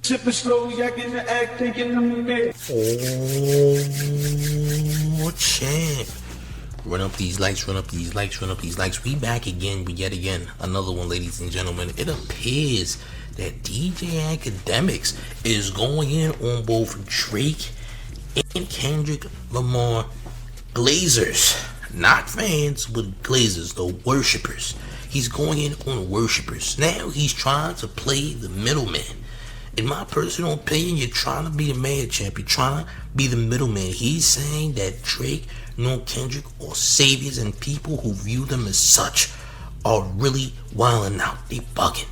Sipping slow, yakking the act, taking them in. Oh, champ. Run up these likes, run up these likes, run up these likes. We back again, but yet again, another one, ladies and gentlemen. It appears that DJ Akademiks is going in on both Drake and Kendrick Lamar glazers. Not fans, but glazers, the worshippers. He's going in on worshippers. Now he's trying to play the middleman. In my personal opinion, you're trying to be the mayor, champ. You're trying to be the middleman. He's saying that Drake, Kendrick are saviors, and people who view them as such are really wilding out. They bugging.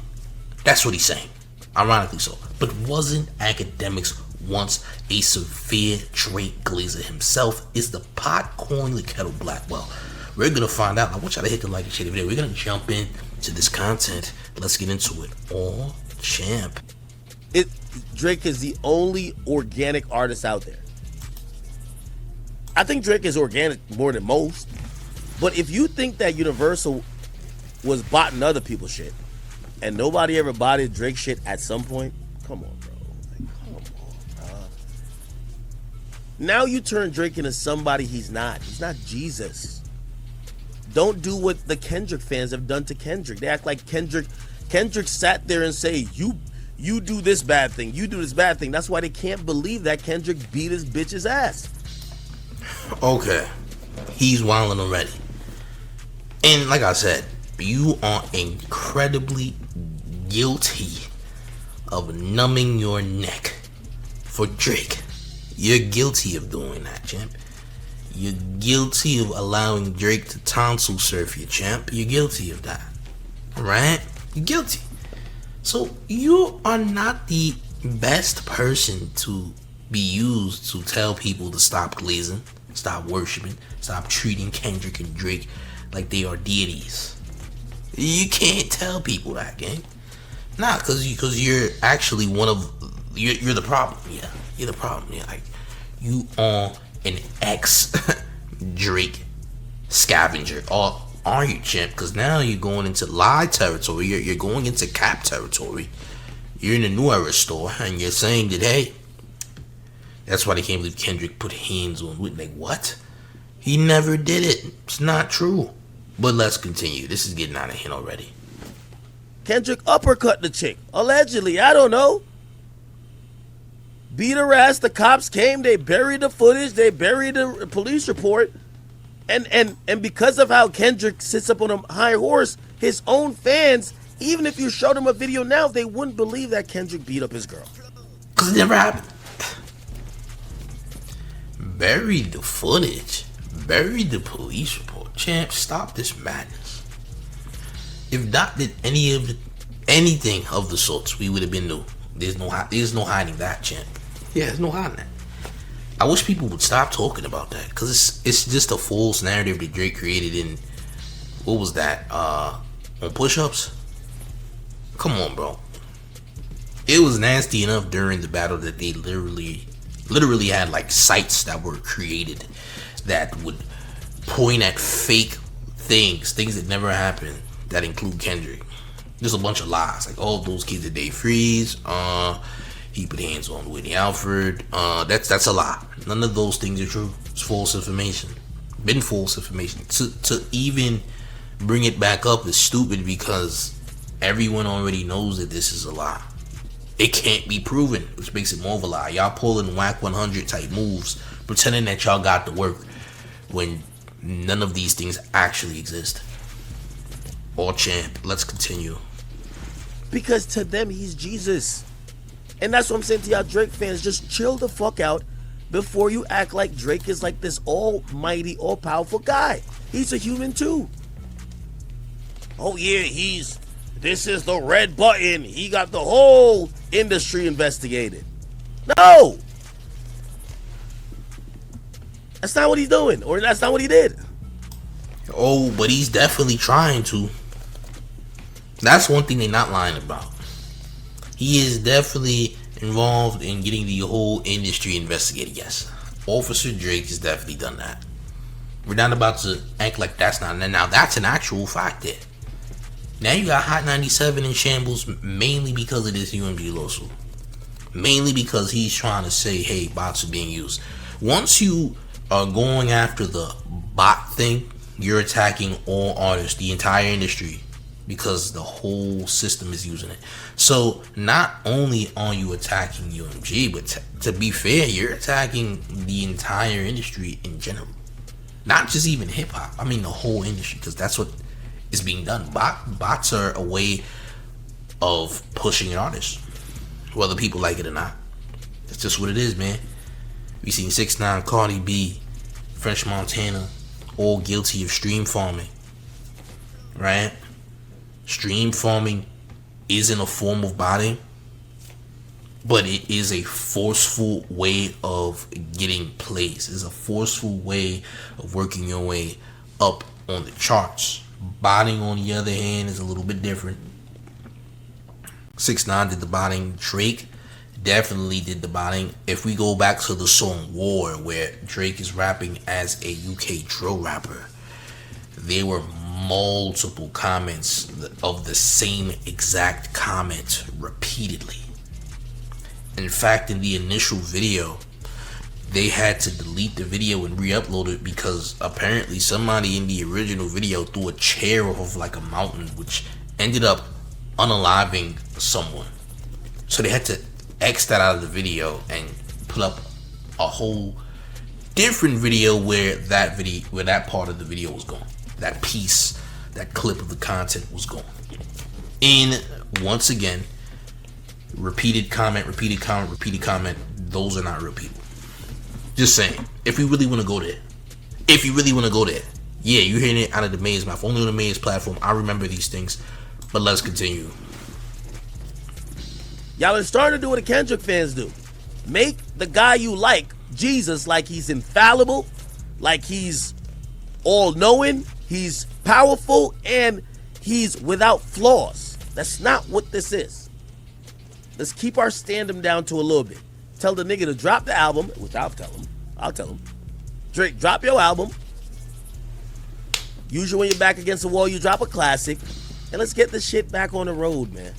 That's what he's saying. Ironically so. But wasn't Akademiks once a severe Drake glazer himself? Is the pot calling the kettle black? Well, we're gonna find out. I want y'all to hit the like and share the video. We're gonna jump in to this content. Let's get into it. Oh, champ. Drake is the only organic artist out there. I think Drake is organic more than most. But if you think that Universal was botting other people's shit and nobody ever botted Drake shit at some point, come on, bro. Like, come on, bro. Now you turn Drake into somebody he's not. He's not Jesus. Don't do what the Kendrick fans have done to Kendrick. They act like Kendrick sat there and say, you do this bad thing, you do this bad thing. That's why they can't believe that Kendrick beat his bitch's ass. Okay, he's wilding already. And like I said, you are incredibly guilty of numbing your neck for Drake. You're guilty of doing that, champ. You're guilty of allowing Drake to tonsil surf you, champ. You're guilty of that. Right? You're guilty. So you are not the best person to be used to tell people to stop glazing, stop worshiping, stop treating Kendrick and Drake like they are deities. You can't tell people that, gang. Nah, because you're actually you're the problem. Yeah, you're the problem. Yeah, like you are an ex-Drake scavenger. Or are you, champ? Because now you're going into lie territory. You're going into cap territory. You're in a new era store, and you're saying that, hey, that's why they can't believe Kendrick put hands on Whitney. Like, what? He never did it. It's not true. But let's continue. This is getting out of hand already. Kendrick uppercut the chick. Allegedly. I don't know. Beat her ass. The cops came. They buried the footage. They buried the police report. And because of how Kendrick sits up on a high horse, his own fans, even if you showed them a video now, they wouldn't believe that Kendrick beat up his girl. Because it never happened. Buried the footage. Buried the police report. Champ, stop this madness. If Dot did anything of the sorts, we would have been new. There's no hiding that, champ. Yeah, there's no hiding that. I wish people would stop talking about that, because it's just a false narrative that Drake created in, what was that, on push-ups? Come on, bro. It was nasty enough during the battle that they literally had like sites that were created that would point at fake things that never happened, that include Kendrick. There's a bunch of lies, like, oh, those kids that they freeze, he put hands on Whitney Alford. That's a lie. None of those things are true. It's false information. Been false information. To even bring it back up is stupid, because everyone already knows that this is a lie. It can't be proven, which makes it more of a lie. Y'all pulling whack 100 type moves, pretending that y'all got the work when none of these things actually exist. All champ. Let's continue. Because to them, he's Jesus. And that's what I'm saying to y'all Drake fans. Just chill the fuck out before you act like Drake is like this almighty, all-powerful guy. He's a human too. Oh yeah, this is the red button. He got the whole industry investigated. No! That's not what he's doing, or that's not what he did. Oh, but he's definitely trying to. That's one thing they're not lying about. He is definitely involved in getting the whole industry investigated. Yes, Officer Drake has definitely done that. We're not about to act like that's not. Now that's an actual fact there. Now you got Hot 97 in shambles mainly because of this UMG lawsuit. mainly because he's trying to say, hey, bots are being used. Once you are going after the bot thing, you're attacking all artists, the entire industry, because the whole system is using it. So not only are you attacking UMG, but to be fair, you're attacking the entire industry in general. Not just even hip hop. I mean the whole industry, because that's what is being done. Bots are a way of pushing an artist, whether people like it or not. That's just what it is, man. We seen 6ix9ine, Cardi B, French Montana, all guilty of stream farming, right? Stream farming isn't a form of botting, but it is a forceful way of getting plays. It's a forceful way of working your way up on the charts. Botting, on the other hand, is a little bit different. 6ix9ine did the botting. Drake definitely did the botting. If we go back to the song War, where Drake is rapping as a UK drill rapper, there were multiple comments of the same exact comment repeatedly. In fact, in the initial video, they had to delete the video and re-upload it because apparently somebody in the original video threw a chair off of like a mountain, which ended up unaliving someone. So they had to X that out of the video and put up a whole different video where that part of the video was gone. That piece, that clip of the content was gone. And once again, repeated comment, those are not real people. Just saying, if we really want to go there, yeah, you're hearing it out of the Maze mouth. Only on the Maze platform, I remember these things. But let's continue. Y'all are starting to do what the Kendrick fans do. Make the guy you like, Jesus, like he's infallible, like he's all-knowing, he's powerful, and he's without flaws. That's not what this is. Let's keep our stand-em down to a little bit. Tell the nigga to drop the album, which I'll tell him. Drake, drop your album. Usually when you're back against the wall, you drop a classic. And let's get this shit back on the road, man.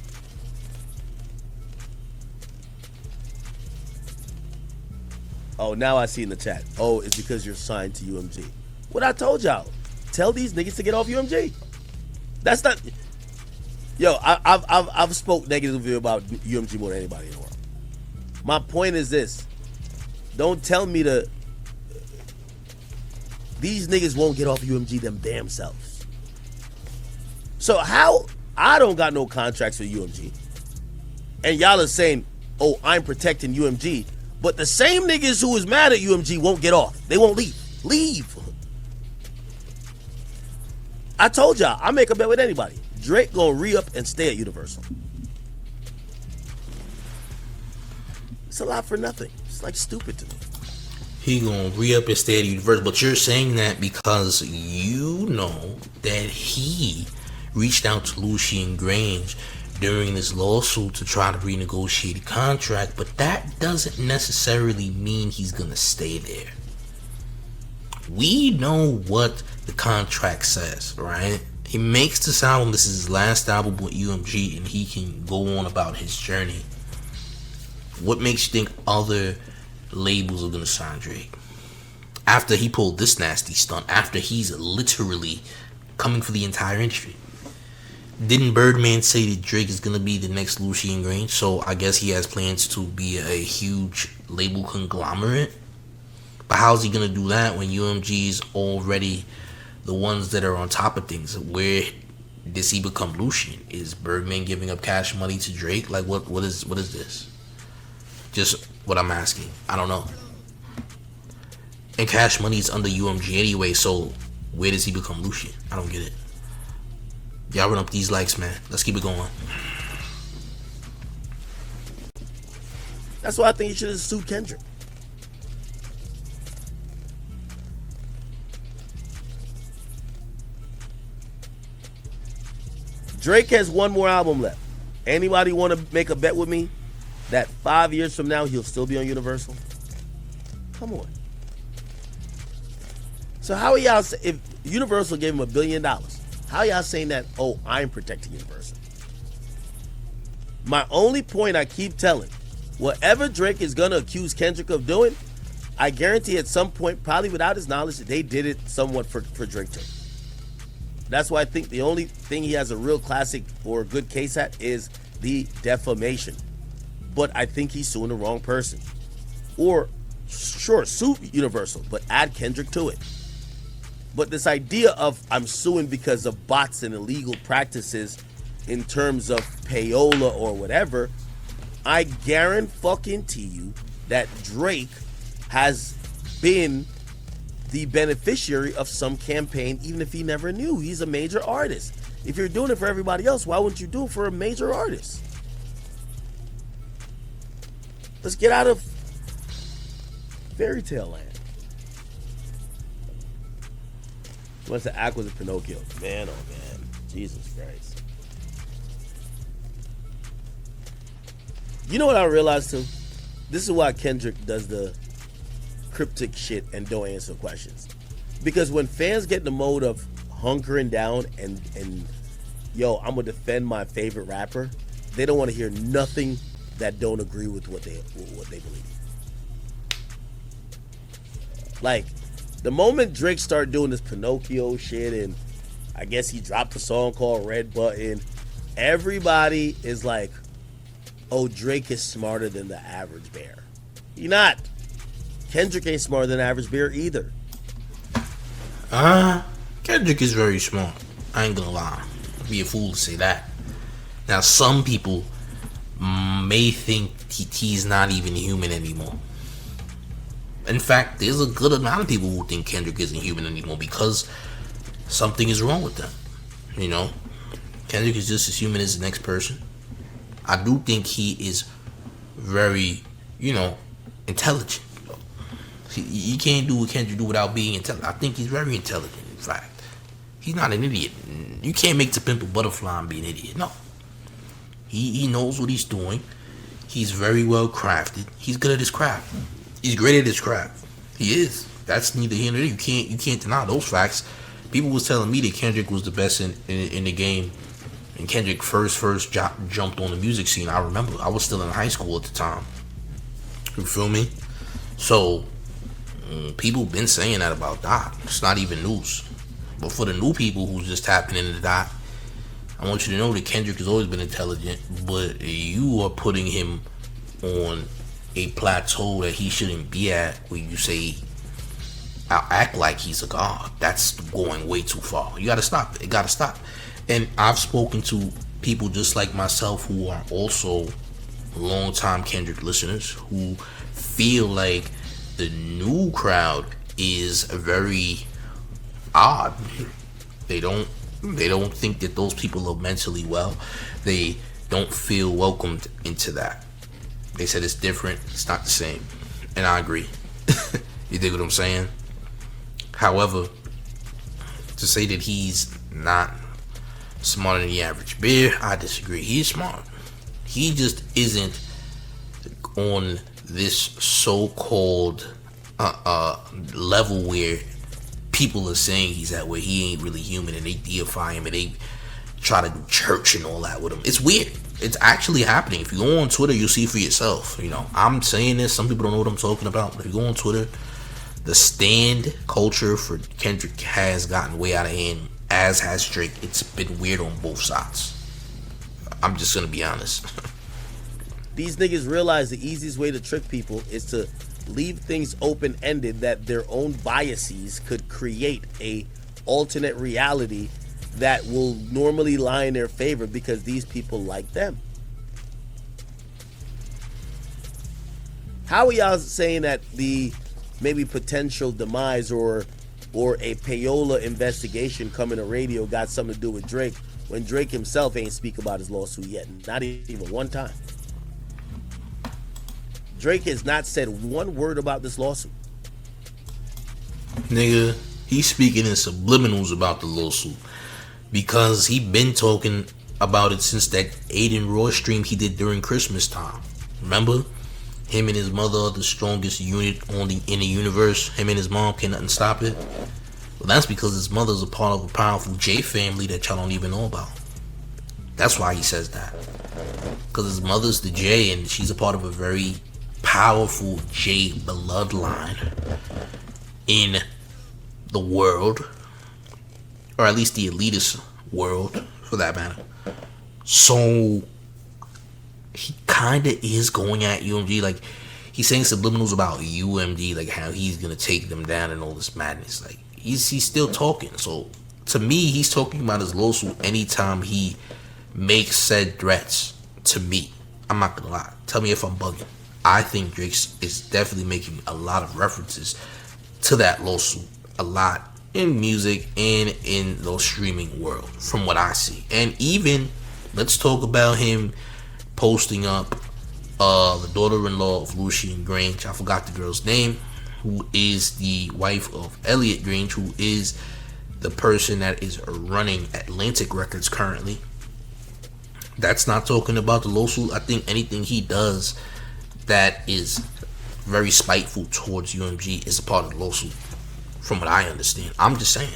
Oh, now I see in the chat. Oh, it's because you're signed to UMG. What I told y'all. Tell these niggas to get off UMG. That's not... Yo, I've spoke negatively about UMG more than anybody in the world. My point is this. Don't tell me to... These niggas won't get off UMG them damn selves. So how... I don't got no contracts with UMG. And y'all are saying, oh, I'm protecting UMG. But the same niggas who is mad at UMG won't get off. They won't leave. Leave. I told y'all, I make a bet with anybody. Drake gonna re-up and stay at Universal. It's a lot for nothing. It's like stupid to me. He gonna re-up and stay at Universal, but you're saying that because you know that he reached out to Lucian Grange during this lawsuit to try to renegotiate a contract, but that doesn't necessarily mean he's gonna stay there. We know what the contract says, right? He makes this album, this is his last album with UMG, and he can go on about his journey. What makes you think other labels are gonna sign Drake? After he pulled this nasty stunt, after he's literally coming for the entire industry. Didn't Birdman say that Drake is gonna be the next Lucian Grange? So I guess he has plans to be a huge label conglomerate. But how's he gonna do that when UMG's already the ones that are on top of things? Where does he become Lucian? Is Birdman giving up Cash Money to Drake? Like what is this? Just what I'm asking. I don't know. And Cash Money is under UMG anyway, so where does he become Lucian? I don't get it. Y'all run up these likes, man. Let's keep it going. That's why I think you should have sued Kendrick. Drake has one more album left. Anybody want to make a bet with me that 5 years from now he'll still be on Universal? Come on. So how are y'all if Universal gave him $1 billion? How y'all saying that, oh, I'm protecting Universal? My only point I keep telling, Whatever Drake is gonna accuse Kendrick of doing, I guarantee at some point, probably without his knowledge, that they did it somewhat for Drake too. That's why I think the only thing he has a real classic or a good case at is the defamation. But I think he's suing the wrong person. Or, sure, sue Universal, but add Kendrick to it. But this idea of I'm suing because of bots and illegal practices in terms of payola or whatever, I guarantee you that Drake has been the beneficiary of some campaign, even if he never knew. He's a major artist. If you're doing it for everybody else, why wouldn't you do it for a major artist? Let's get out of fairy tale land. What's the act was a Pinocchio? Man, oh man. Jesus Christ. You know what I realized too? This is why Kendrick does the cryptic shit and don't answer questions. Because when fans get in the mode of hunkering down and yo, I'm gonna defend my favorite rapper, they don't want to hear nothing that don't agree with what they believe. Like, the moment Drake started doing this Pinocchio shit, and I guess he dropped a song called Red Button, everybody is like, oh, Drake is smarter than the average bear. He not. Kendrick ain't smarter than the average bear either. Kendrick is very smart. I ain't gonna lie. I'd be a fool to say that. Now, some people may think he's not even human anymore. In fact, there's a good amount of people who think Kendrick isn't human anymore because something is wrong with them. You know, Kendrick is just as human as the next person. I do think he is very, intelligent. You can't do what Kendrick do without being intelligent. I think he's very intelligent, in fact. He's not an idiot. You can't make the pimple butterfly and be an idiot. No. He knows what he's doing. He's very well crafted. He's good at his craft. He's great at his craft. He is. That's neither here nor there. You can't deny those facts. People was telling me that Kendrick was the best in the game. And Kendrick first jumped on the music scene. I remember. I was still in high school at the time. You feel me? So, people been saying that about Dot. It's not even news. But for the new people who's just tapping into Dot, I want you to know that Kendrick has always been intelligent, but you are putting him on a plateau that he shouldn't be at, where you say, I'll act like he's a god. That's going way too far. You gotta stop it. It gotta stop. And I've spoken to people just like myself who are also long-time Kendrick listeners who feel like the new crowd is very odd. They don't think that those people are mentally well. They don't feel welcomed into that. They said it's different. It's not the same. And I agree. You dig what I'm saying? However, to say that he's not smarter than the average bear, I disagree. He's smart. He just isn't on this so-called level where people are saying he's at, where he ain't really human and they deify him and they try to do church and all that with him. It's weird. It's actually happening. If you go on Twitter, you'll see for yourself. I'm saying this. Some people don't know what I'm talking about. But if you go on Twitter, the stand culture for Kendrick has gotten way out of hand, as has Drake. It's been weird on both sides. I'm just going to be honest. These niggas realize the easiest way to trick people is to leave things open-ended, that their own biases could create a alternate reality that will normally lie in their favor because these people like them. How are y'all saying that the maybe potential demise or a payola investigation coming to radio got something to do with Drake when Drake himself ain't speak about his lawsuit yet? Not even one time. Drake has not said one word about this lawsuit. Nigga, he's speaking in subliminals about the lawsuit because he been talking about it since that Aiden Roy stream he did during Christmas time. Remember? Him and his mother are the strongest unit in the universe. Him and his mom can't nothing stop it. Well, that's because his mother's a part of a powerful J family that y'all don't even know about. That's why he says that. because his mother's the J, and she's a part of a very powerful J bloodline in the world, or at least the elitist world, for that matter. So he kind of is going at UMG, like he's saying subliminals about UMG, like how he's gonna take them down and all this madness. Like he's still talking. So to me, he's talking about his lawsuit anytime he makes said threats to me. I'm not gonna lie. Tell me if I'm bugging. I think Drake is definitely making a lot of references to that lawsuit, a lot in music and in the streaming world, from what I see. And even let's talk about him posting up the daughter-in-law of Lucian Grange. I forgot the girl's name, who is the wife of Elliot Grange, who is the person that is running Atlantic Records currently. That's not talking about the lawsuit. I think anything he does that is very spiteful towards UMG is a part of the lawsuit, from what I understand. I'm just saying.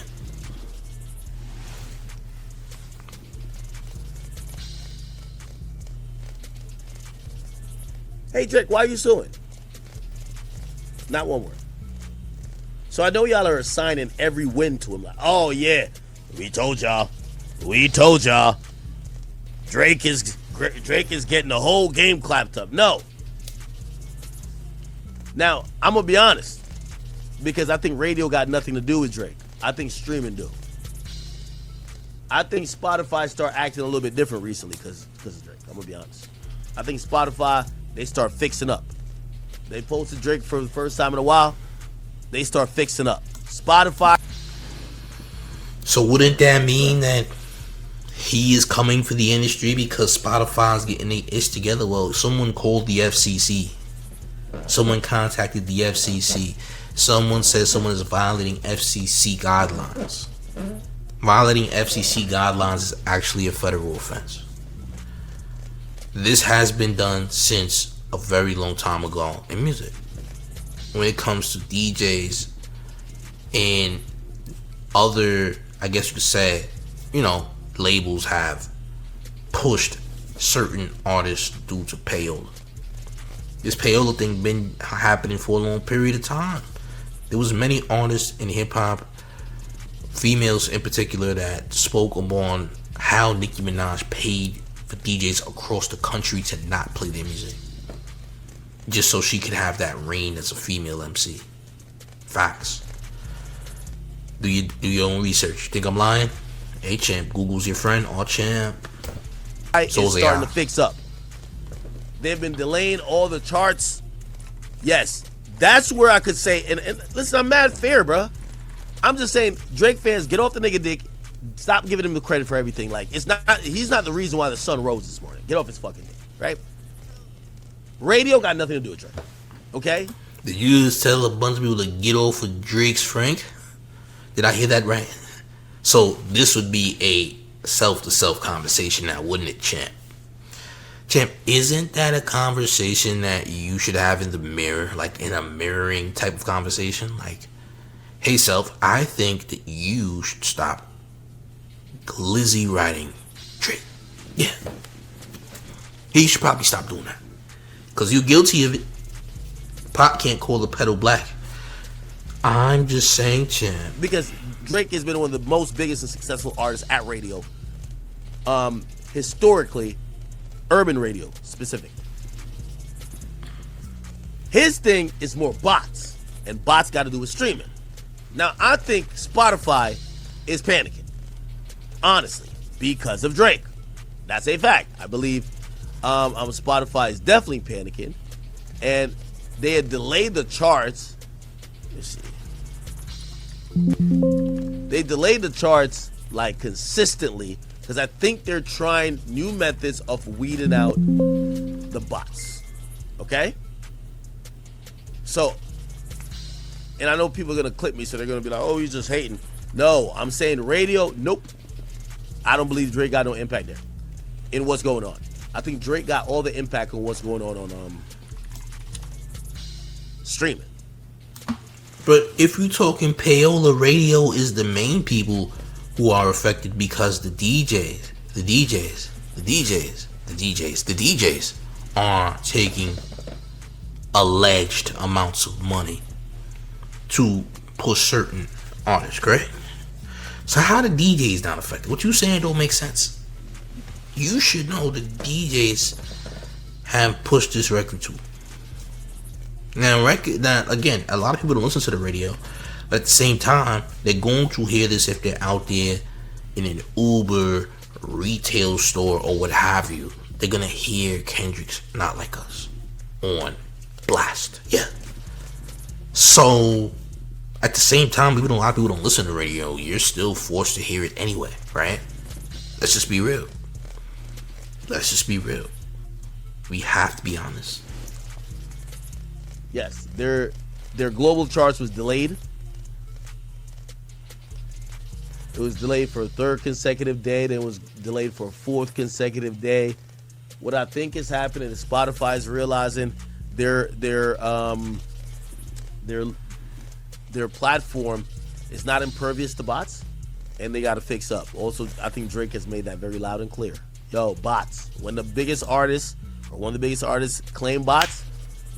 Hey Drake, why are you suing? Not one word. So I know y'all are assigning every win to him. Like, oh yeah, we told y'all. Drake is getting the whole game clapped up. No. Now, I'm going to be honest, because I think radio got nothing to do with Drake. I think streaming do. I think Spotify start acting a little bit different recently because of Drake. I'm going to be honest. I think Spotify, they start fixing up. They posted Drake for the first time in a while. They start fixing up. Spotify. So wouldn't that mean that he is coming for the industry because Spotify's getting their ish together? Well, someone called the FCC. Someone contacted the FCC. Someone says someone is violating FCC guidelines. Violating FCC guidelines is actually a federal offense. This has been done since a very long time ago in music. When it comes to DJs and other, I guess you could say, labels have pushed certain artists due to payola. This payola thing been happening for a long period of time. There was many artists in hip hop, females in particular, that spoke on how Nicki Minaj paid for DJs across the country to not play their music, just so she could have that reign as a female MC. Facts. Do your own research. Think I'm lying? Hey champ, Google's your friend. All champ. It's starting to fix up. They've been delaying all the charts. Yes, that's where I could say, and listen, I'm mad fair, bro. I'm just saying, Drake fans, get off the nigga dick. Stop giving him the credit for everything. Like, he's not the reason why the sun rose this morning. Get off his fucking dick, right? Radio got nothing to do with Drake, okay? Did you just tell a bunch of people to get off of Drake's Frank? Did I hear that right? So this would be a self-to-self conversation now, wouldn't it, champ? Champ, isn't that a conversation that you should have in the mirror, like in a mirroring type of conversation? Like, hey self, I think that you should stop glizzy riding Drake. Yeah. He should probably stop doing that. Because you're guilty of it. Pop can't call the pedal black. I'm just saying, champ. Because Drake has been one of the most biggest and successful artists at radio. Historically, urban radio specific. His thing is more bots, and bots got to do with streaming. Now, I think Spotify is panicking, honestly, because of Drake. That's a fact. I believe Spotify is definitely panicking, and they had delayed the charts. Let's see. They delayed the charts like consistently because I think they're trying new methods of weeding out the bots. Okay? So, and I know people are going to clip me, so they're going to be like, oh, he's just hating. No, I'm saying radio, nope. I don't believe Drake got no impact there in what's going on. I think Drake got all the impact on what's going on streaming. But if you're talking payola, radio is the main people who are affected because the DJs the DJs are taking alleged amounts of money to push certain artists, correct? So how the DJs not affected? What you saying don't make sense. You should know the DJs have pushed this record too. Now, again, a lot of people don't listen to the radio, but at the same time, they're going to hear this if they're out there in an Uber, retail store, or what have you. They're gonna hear Kendrick's Not Like Us on blast. Yeah. So at the same time, a lot of people don't listen to the radio. You're still forced to hear it anyway, right? Let's just be real. We have to be honest. Yes, their global charts was delayed. It was delayed for a third consecutive day. Then it was delayed for a fourth consecutive day. What I think is happening is Spotify is realizing their platform is not impervious to bots, and they got to fix up. Also, I think Drake has made that very loud and clear. Yo, bots. When the biggest artists or one of the biggest artists claim bots,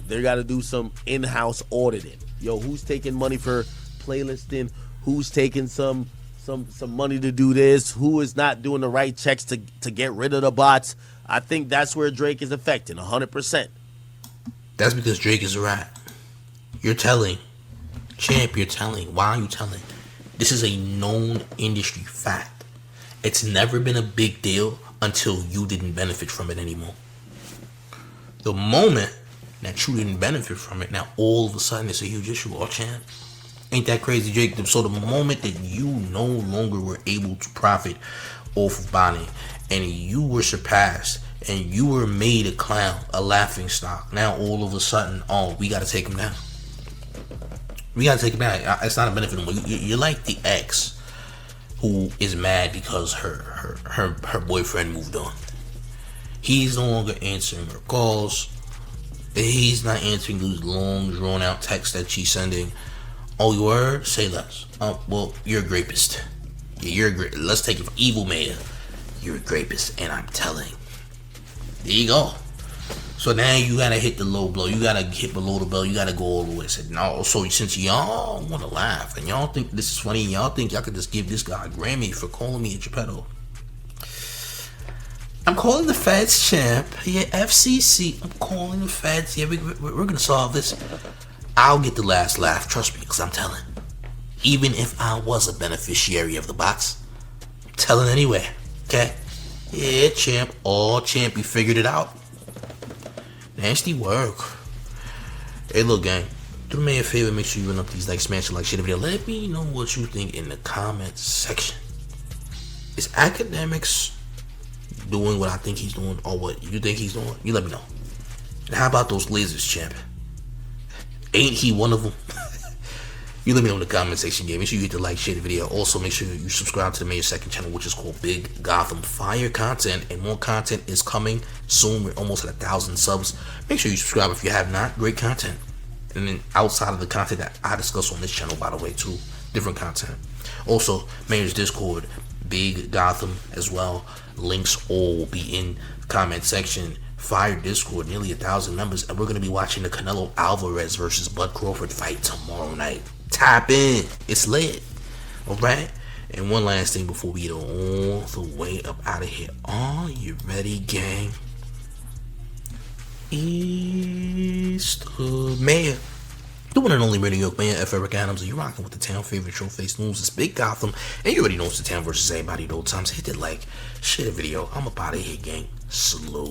they got to do some in-house auditing. Yo, who's taking money for playlisting? Who's taking some money to do this? Who is not doing the right checks to get rid of the bots? I think that's where Drake is affecting 100%. That's because Drake is a rat. You're telling. Champ, you're telling. Why are you telling? This is a known industry fact. It's never been a big deal until you didn't benefit from it anymore. The moment that you didn't benefit from it, now all of a sudden it's a huge issue. Oh, champ. Ain't that crazy, Jake? So the moment that you no longer were able to profit off of Bonnie, and you were surpassed, and you were made a clown, a laughing stock, now all of a sudden, oh, we got to take him down. We got to take him down. It's not a benefit anymore. You're like the ex who is mad because her boyfriend moved on. He's no longer answering her calls. He's not answering those long, drawn-out texts that she's sending. Oh, you were? Say less. Oh, well, you're a rapist. Yeah, you're a great. Let's take it from evil mayor. You're a rapist, and I'm telling. There you go. So now you gotta hit the low blow. You gotta hit below the belt. You gotta go all the way. Said no. So since y'all wanna laugh and y'all think this is funny, and y'all think y'all could just give this guy a Grammy for calling me a Geppetto. I'm calling the feds, champ. Yeah, FCC. I'm calling the feds. Yeah, we're gonna solve this. I'll get the last laugh. Trust me, because I'm telling. Even if I was a beneficiary of the bots, I'm telling anyway. Okay? Yeah, champ. Oh, champ, you figured it out. Nasty work. Hey, look, gang. Do me a favor. Make sure you run up these likes, smash the like, share the video. Let me know what you think in the comments section. Is Akademiks doing what I think he's doing, or what you think he's doing? You let me know. And how about those lasers, champ? Ain't he one of them? You let me know in the comment section, gang. Make sure you hit the like, share the video. Also, make sure you subscribe to the main second channel, which is called Big Gotham. Fire content, and more content is coming soon. We're almost at 1,000 subs. Make sure you subscribe if you have not. Great content. And then outside of the content that I discuss on this channel, by the way, too, different content. Also, Mayor's Discord, Big Gotham as well. Links all will be in the comment section. Fire Discord, nearly 1,000 members, and we're gonna be watching the Canelo Alvarez versus Bud Crawford fight tomorrow night. Tap in, it's lit. All right. And one last thing before we get all the way up out of here. Are you ready, gang? It's the mayor. The one and only Radio York Mayor, F. Eric Adams, and you're rocking with the town favorite show face news. It's Big Gotham, and you already know it's the town versus everybody at all times. Hit that like, share the video. I'm up out of here, gang. Salute.